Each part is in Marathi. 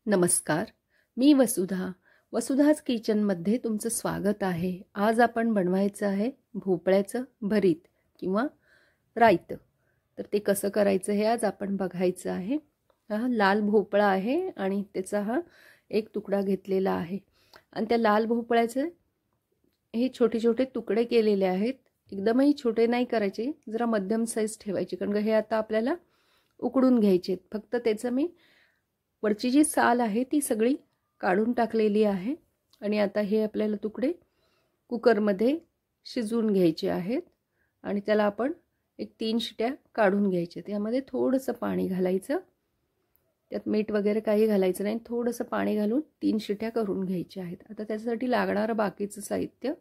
नमस्कार. मी वसुधाच किचनमध्ये तुमचं स्वागत आहे. आज आपण बनवायचं आहे भोपळ्याचं भरीत किंवा रायतं. तर ते कसं करायचं हे आज आपण बघायचं आहे. हा लाल भोपळा आहे आणि त्याचा हा एक तुकडा घेतलेला आहे आणि त्या लाल भोपळ्याचे हे छोटे छोटे तुकडे केलेले आहेत. एकदमही छोटे नाही करायचे, जरा मध्यम साईज ठेवायचे, कारण हे आता आपल्याला उकडून घ्यायचे. फक्त त्याचं मी वरची जी साल आहे ती सगळी काढून टाकलेली आहे आणि आता हे आपल्याला तुकडे कुकरमध्ये शिजवून घ्यायचे आहेत आणि त्याला आपण एक 3 शिट्या काढून घ्यायच्या. त्यामध्ये थोडंसं पाणी घालायचं, त्यात मीठ वगैरे काही घालायचं नाही, थोडंसं पाणी घालून 3 शिट्या करून घ्यायच्या आहेत. आता त्याच्यासाठी लागणारं बाकीचं साहित्य: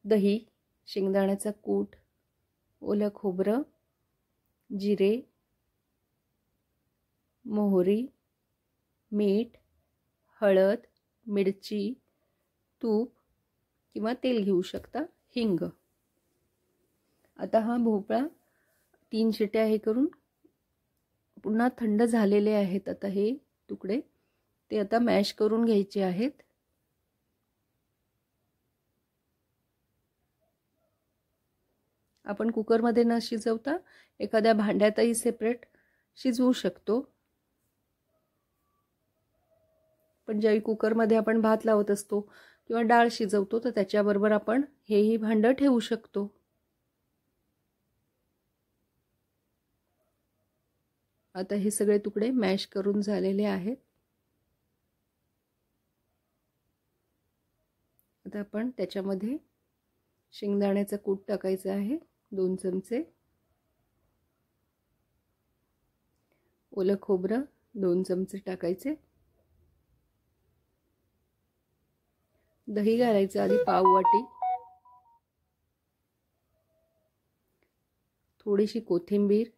दही, शेंगदाण्याचा कूट, ओलं खोबरं, जिरे, मोहरी, मीठ, हळद, मिरची, तूप किंवा तेल घेऊ शकता, हिंग. आता हा भोपळा 3 शिट्या हे करून पुन्हा थंड झालेले आहेत. आता हे तुकडे ते आता मॅश करून घ्यायचे आहेत. आपण कुकरमध्ये न शिजवता एखाद्या भांड्यातही सेपरेट शिजवू शकतो. पण ज्यावेळी कुकरमध्ये आपण भात लावत असतो किंवा डाळ शिजवतो तर त्याच्याबरोबर आपण हेही भांडं ठेवू शकतो. आता हे सगळे तुकडे मॅश करून झालेले आहेत. आता आपण त्याच्यामध्ये शेंगदाण्याचा कूट टाकायचा आहे, 2 चमचे. ओलं खोबरं 2 चमचे टाकायचे. दही घालायचं आधी पाव वाटी. थोडीशी कोथिंबीर,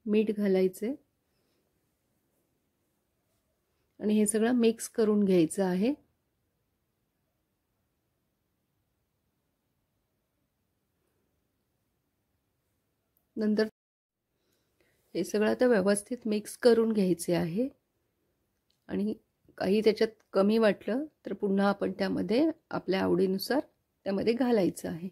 मीठ घालायचे आणि हे सगळं मिक्स करून घ्यायचं आहे. नंतर हे सगळं आता व्यवस्थित मिक्स करून घ्यायचे आहे आणि काही त्याच्यात कमी वाटलं तर पुन्हा आपण त्यामध्ये आपल्या आवडीनुसार त्यामध्ये घालायचं आहे.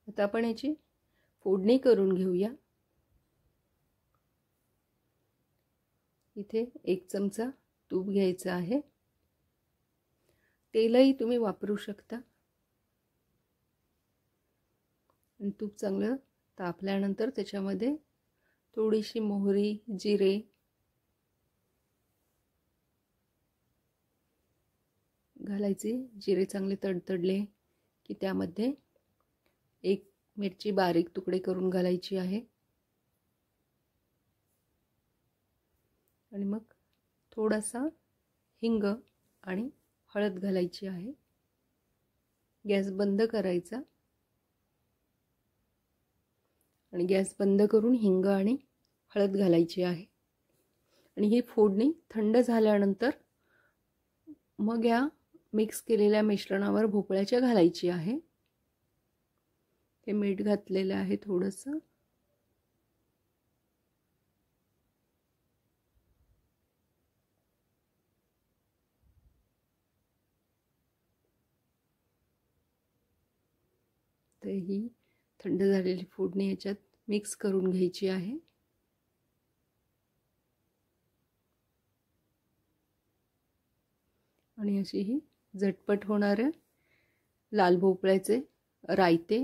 आता आपण याची फोडणी करून घेऊया. इथे 1 चमचा तूप घ्यायचं आहे. तेलही तुम्ही वापरू शकता. आणि तूप चांगलं तापल्यानंतर त्याच्यामध्ये थोडीशी मोहरी, जिरे घालायचे. जिरे चांगले तडतडले की त्यामध्ये 1 मिरची बारीक तुकडे करून घालायची आहे आणि मग थोडासा हिंग आणि हळद घालायची आहे. गॅस बंद करायचा आणि गॅस बंद करून हिंग आणि हळद घालायची आहे आणि ही फोडणी थंड झाल्यानंतर मग या मिक्स केलेल्या मिश्रणावर भोपळ्याच्या घालायची आहे. हे मीठ घातलेलं आहे थोडंसं. तर ही थंड झालेली फोडणी याच्यात मिक्स करून घ्यायची आहे. आणि अशी ही झटपट होणारे लाल भोपळ्याचे रायते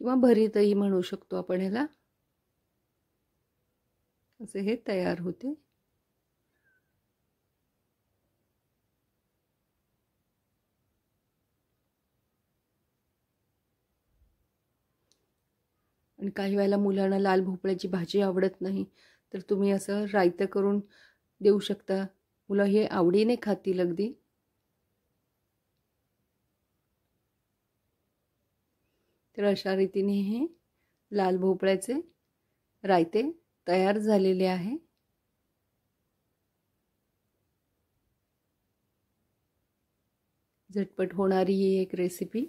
किंवा भरीतही म्हणू शकतो आपण ह्याला, असे हे तयार होते. आणि काही वेळेला मुलांना लाल भोपळ्याची भाजी आवडत नाही तर तुम्ही असं रायतं करून देऊ शकता. मुलं हे आवडीने खातील अगदी. तर अशा रीतीने हे लाल भोपळ्याचे रायते तयार झालेले आहे. झटपट होणारी ही एक रेसिपी.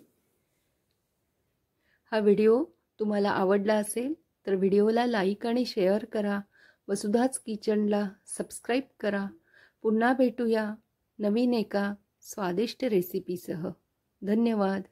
हा व्हिडिओ तुम्हाला आवडला असेल तर व्हिडिओला लाईक आणि शेअर करा. वसुधाच किचनला सबस्क्राईब करा. पुन्हा भेटूया नवीन एका स्वादिष्ट रेसिपीसह. धन्यवाद.